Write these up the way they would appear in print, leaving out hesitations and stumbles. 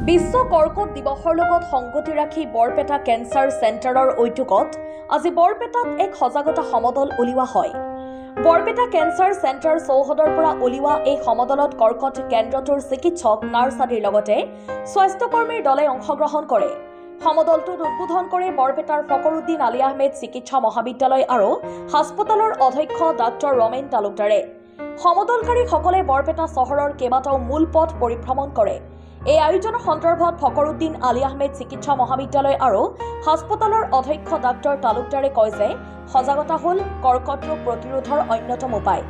বিশ্ব কৰ্কট দিৱসৰ লগত সংগতি ৰাখি বৰপেটা কেঞ্চাৰ চেণ্টাৰৰ উদ্যোগত আজি বৰপেটাত এক সজাগতা সমদল উলিওৱা হয়। বৰপেটা কেঞ্চাৰ চেণ্টাৰ চৌহদৰ পৰা উলিওৱা এই সমদলত কৰ্কট কেন্দ্ৰটোৰ চিকিৎসক নাৰ্ছ আদিৰ লগতে স্বাস্থ্যকৰ্মীৰ দলে অংশগ্ৰহণ কৰে। সমদলটোত উদ্বোধন কৰে বৰপেটাৰ ফকৰুদ্দিন আলী আহমেদ চিকিৎসা মহাবিদ্যালয় আৰু হাস্পতালৰ অধ্যক্ষ ডাক্তৰ ৰমেন তালুকদাৰে। সমদলকাৰীসকলে বৰপেটা চহৰৰ কেইবাটাও মূল পথ পৰিভ্ৰমণ কৰে। এই আয়োজনৰ সন্দৰ্ভত ফকৰুদ্দিন আলী আহমেদ চিকিৎসা মহাবিদ্যালয় আৰু হাস্পতালৰ অধ্যক্ষ ডাক্তৰ তালুকদাৰে কয় যে সজাগতা হ'ল কৰ্কট ৰোগ প্ৰতিৰোধৰ অন্যতম উপায়।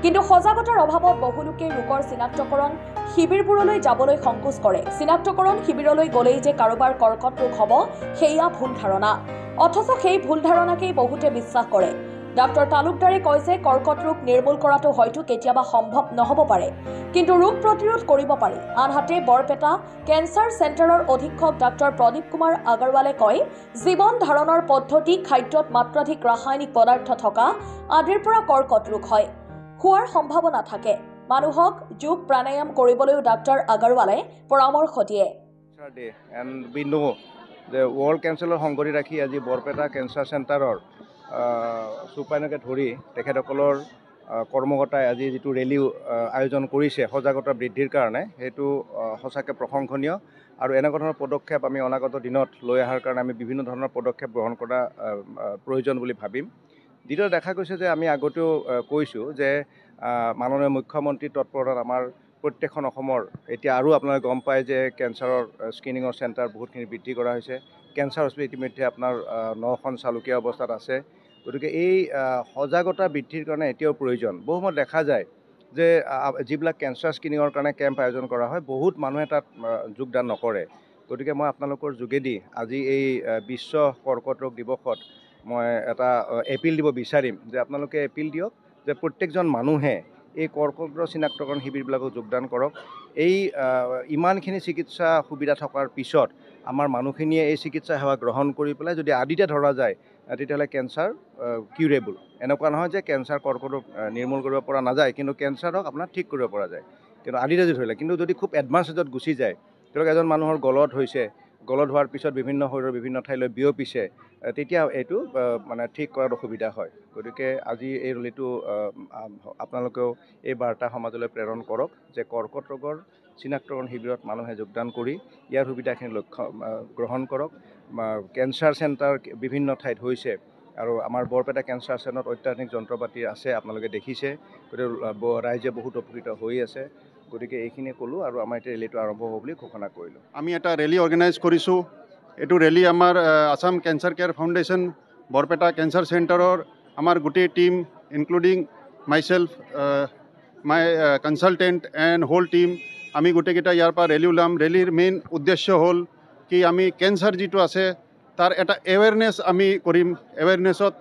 কিন্তু সজাগতাৰ অভাৱত বহু লোকে ৰোগৰ চিনাক্তকৰণ শিবিৰবোৰলৈ যাবলৈ সংকোচ কৰে। চিনাক্তকৰণ শিবিৰলৈ গ'লেই যে কাৰোবাৰ কৰ্কট ৰোগ হ'ব সেয়া ভুল ধাৰণা, অথচ সেই ভুল ধাৰণাকেই বহুতে বিশ্বাস কৰে। ডাক্তৰ তালুকদাৰে কয় যে কৰ্কট ৰোগ নিৰ্মূল কৰাটো হয়তো কেতিয়াবা সম্ভৱ নহ'ব পাৰে, কিন্তু ৰোগ প্ৰতিৰোধ কৰিব পাৰি। আনহাতে বৰপেটা কেঞ্চাৰ চেণ্টাৰৰ অধীক্ষক ডাক্তৰ প্ৰদীপ কুমাৰ আগৰৱালে কয়, জীৱন ধাৰণৰ পদ্ধতি, খাদ্যত মাত্ৰাধিক ৰাসায়নিক পদাৰ্থ থকা আদিৰ পৰা কৰ্কট ৰোগ হয়, হোৱাৰ সম্ভাৱনা থাকে। মানুহক যোগ প্ৰাণায়াম কৰিবলৈও ডাক্তৰ আগৰৱালে পৰামৰ্শ দিয়ে। ৱৰ্ল্ড কেঞ্চাৰৰ সংগতি ৰাখি আজি বৰপেটা কেঞ্চাৰ চেণ্টাৰৰ চুপাইনকে ধৰি তেখেতসকলৰ কৰ্মকৰ্তাই আজি যিটো ৰেলী আয়োজন কৰিছে সজাগতা বৃদ্ধিৰ কাৰণে, সেইটো সঁচাকৈ প্ৰশংসনীয়। আৰু এনেকুৱা ধৰণৰ পদক্ষেপ আমি অনাগত দিনত লৈ অহাৰ কাৰণে আমি বিভিন্ন ধৰণৰ পদক্ষেপ গ্ৰহণ কৰা প্ৰয়োজন বুলি ভাবিম। দ্বিতীয় দেখা গৈছে যে আমি আগতেও কৈছোঁ যে মাননীয় মুখ্যমন্ত্ৰীৰ তৎপৰতাত আমাৰ প্ৰত্যেকখন অসমৰ এতিয়া আৰু আপোনালোকে গম পায় যে কেঞ্চাৰৰ স্ক্ৰিনিঙৰ চেণ্টাৰ বহুতখিনি বৃদ্ধি কৰা হৈছে। কেঞ্চাৰ হস্পিটেল ইতিমধ্যে আপোনাৰ 9খন চালুকীয়া অৱস্থাত আছে। গতিকে এই সজাগতা বৃদ্ধিৰ কাৰণে এতিয়াও প্ৰয়োজন। বহু সময়ত দেখা যায় যে যিবিলাক কেঞ্চাৰ স্ক্ৰিনিঙৰ কাৰণে কেম্প আয়োজন কৰা হয়, বহুত মানুহে তাত যোগদান নকৰে। গতিকে মই আপোনালোকৰ যোগেদি আজি এই বিশ্ব কৰ্কট ৰোগ দিৱসত মই এটা এপিল দিব বিচাৰিম যে আপোনালোকে এপিল দিয়ক যে প্ৰত্যেকজন মানুহে এই কৰ্কটৰ চিনাক্তকৰণ শিবিৰবিলাকত যোগদান কৰক। এই ইমানখিনি চিকিৎসা সুবিধা থকাৰ পিছত আমাৰ মানুহখিনিয়ে এই চিকিৎসা সেৱা গ্ৰহণ কৰি পেলাই যদি আদিতে ধৰা যায় তেতিয়াহ'লে কেঞ্চাৰ কিউৰেবল। এনেকুৱা নহয় যে কেঞ্চাৰ কৰ্কটক নিৰ্মূল কৰিব পৰা নাযায়, কিন্তু কেঞ্চাৰক আপোনাৰ ঠিক কৰিব পৰা যায় কিন্তু আদিতে যদি ধৰিলে। কিন্তু যদি খুব এডভান্স ষ্টেজত গুচি যায়, ধৰক এজন মানুহৰ গলত হৈছে, গলত হোৱাৰ পিছত বিভিন্ন শৰীৰৰ বিভিন্ন ঠাইলৈ বিয়পিছে, তেতিয়া এইটো মানে ঠিক কৰাত অসুবিধা হয়। গতিকে আজি এই ৰেলীটো আপোনালোকেও এই বাৰ্তা সমাজলৈ প্ৰেৰণ কৰক যে কৰ্কট ৰোগৰ চিনাক্তকৰণ শিবিৰত মানুহে যোগদান কৰি ইয়াৰ সুবিধাখিনি গ্ৰহণ কৰক। কেঞ্চাৰ চেণ্টাৰ বিভিন্ন ঠাইত হৈছে আৰু আমাৰ বৰপেটা কেঞ্চাৰ চেণ্টাৰত অত্যাধুনিক যন্ত্ৰ পাতি আছে, আপোনালোকে দেখিছে। গতিকে ৰাইজে বহুত উপকৃত হৈ আছে। গতিকে এইখিনিয়ে ক'লোঁ আৰু আমাৰ এতিয়া ৰেলীটো আৰম্ভ হ'ব বুলি ঘোষণা কৰিলোঁ। আমি এটা ৰেলী অৰ্গেনাইজ কৰিছোঁ। এইটো ৰেলী আমাৰ Assam cancer care foundation Barpeta cancer চেণ্টাৰৰ আমাৰ গোটেই team including myself, my consultant and whole team, আমি গোটেইকেইটা ইয়াৰ পৰা ৰেলী ওলাম। ৰেলীৰ মেইন উদ্দেশ্য হ'ল কি আমি কেঞ্চাৰ যিটো আছে তাৰ এটা এৱেৰনেছ আমি কৰিম। এৱেৰনেছত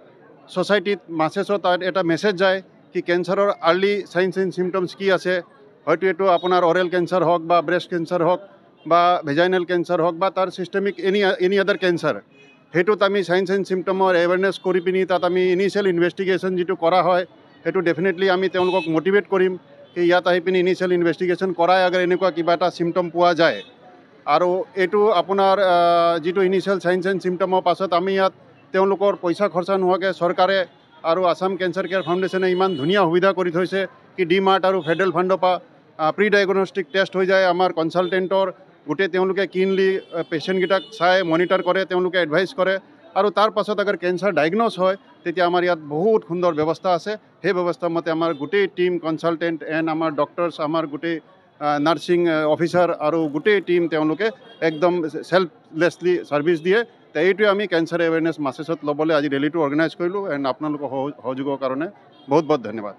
ছ'চাইটিত মাছেছত তাত এটা মেছেজ যায় কি কেঞ্চাৰৰ আৰ্লি চাইন্স এণ্ড চিমটমছ কি আছে। হয়তো এইটো আপোনাৰ অৰেল কেঞ্চাৰ হওক বা ব্ৰেষ্ট কেঞ্চাৰ হওক বা ভেজাইনেল কেঞ্চাৰ হওক বা তাৰ চিষ্টেমিক এনি আদাৰ কেঞ্চাৰ, সেইটোত আমি চাইন্স এণ্ড চিমটমৰ এৱেৰনেছ কৰি পিনি তাত আমি ইনিচিয়েল ইনভেষ্টিগেশ্যন যিটো কৰা হয় সেইটো ডেফিনেটলি আমি তেওঁলোকক মটিভেট কৰিম কি ইয়াত আহি পিনি ইনিচিয়েল ইনভেষ্টিগেশ্যন কৰাই আগে এনেকুৱা কিবা এটা চিমটম পোৱা যায়। আৰু এইটো আপোনাৰ যিটো ইনিচিয়েল চাইন্স এণ্ড চিমটমৰ পাছত আমি ইয়াত তেওঁলোকৰ পইচা খৰচা নোহোৱাকৈ চৰকাৰে আৰু আছাম কেঞ্চাৰ কেয়াৰ ফাউণ্ডেশ্যনে ইমান ধুনীয়া সুবিধা কৰি থৈছে কি DMART আৰু ফেডাৰেল ফাণ্ডৰ পৰা প্ৰি ডায়েগনষ্টিক টেষ্ট হৈ যায়। আমাৰ কনচালটেণ্টৰ গোটেই তেওঁলোকে কিনলি পেচেণ্টকেইটাক চাই মনিটৰ কৰে, তেওঁলোকে এডভাইচ কৰে আৰু তাৰ পাছত আगर কেঞ্চাৰ ডায়েগন'জ হয় তেতিয়া আমাৰ ইয়াত বহুত সুন্দৰ ব্যৱস্থা আছে। সেই ব্যৱস্থা মতে আমাৰ গোটেই টিম কনচালটেণ্ট এণ্ড আমাৰ ডক্টৰছ, আমাৰ গোটেই নাৰ্ছিং অফিচাৰ আৰু গোটেই টিম তেওঁলোকে একদম চেল্ফলেছলি ছাৰ্ভিচ দিয়ে। তো এইটোৱে আমি কেঞ্চাৰ এৱেৰনেছ মাছেছত ল'বলৈ আজি ৰেলীটো অৰ্গেনাইজ কৰিলোঁ। এণ্ড আপোনালোকৰ সহযোগৰ কাৰণে বহুত বহুত ধন্যবাদ।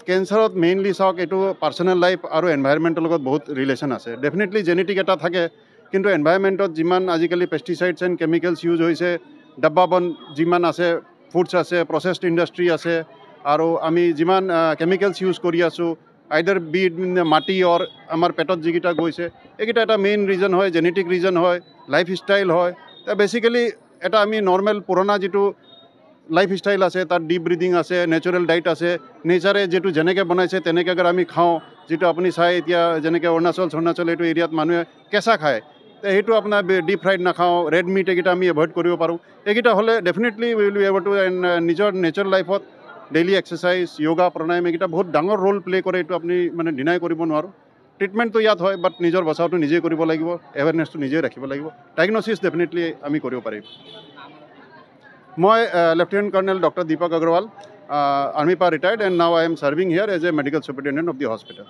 কেঞ্চাৰত মেইনলি চাওক এইটো পাৰ্চনেল লাইফ আৰু এনভাইৰমেণ্টৰ লগত বহুত ৰিলেশ্যন আছে। ডেফিনেটলি জেনেটিক এটা থাকে, কিন্তু এনভাইৰমেণ্টত যিমান আজিকালি পেষ্টিচাইডছ এণ্ড কেমিকেলছ ইউজ হৈছে, ডাব্বাবন যিমান আছে, ফুডছ আছে, প্ৰচেছড ইণ্ডাষ্ট্ৰী আছে, আৰু আমি যিমান কেমিকেলছ ইউজ কৰি আছোঁ আইদাৰ বি মাটি অৰ আমাৰ পেটত যিকেইটা গৈছে, এইকেইটা এটা মেইন ৰিজন হয়, জেনেটিক ৰিজন হয়, লাইফ ষ্টাইল হয়। বেচিকেলি এটা আমি নৰ্মেল পুৰণা যিটো লাইফ ষ্টাইল আছে তাত ডিপ ব্ৰিডিং আছে, নেচাৰেল ডাইট আছে, নেচাৰে যিটো যেনেকৈ বনাইছে তেনেকৈ আगर আমি খাওঁ, যিটো আপুনি চাই এতিয়া যেনেকৈ অৰুণাচল এইটো এৰিয়াত মানুহে কেঁচা খায়, সেইটো আপোনাৰ ডিপ ফ্ৰাইড নাখাওঁ, ৰেড মিট এইকেইটা আমি এভইড কৰিব পাৰোঁ। এইকেইটা হ'লে definitely will be able to নিজৰ নেচাৰেল লাইফত ডেইলি এক্সাৰচাইজ, য়োগা, প্ৰাণায়াম এইকেইটা বহুত ডাঙৰ ৰোল প্লে কৰে, এইটো আপুনি মানে ডিনাই কৰিব নোৱাৰোঁ। ট্ৰিটমেণ্টটো ইয়াত হয়, বাট নিজৰ বচাওটো নিজেই কৰিব লাগিব, এৱেৰনেছটো নিজেই ৰাখিব লাগিব। ডায়েগন'চিছ ডেফিনেটলি আমি কৰিব পাৰিম। মই lieutenant colonel doctor Deepak Agarwal, আৰ্মিৰ পৰা retired, and now I am serving here as a medical superintendent of the hospital.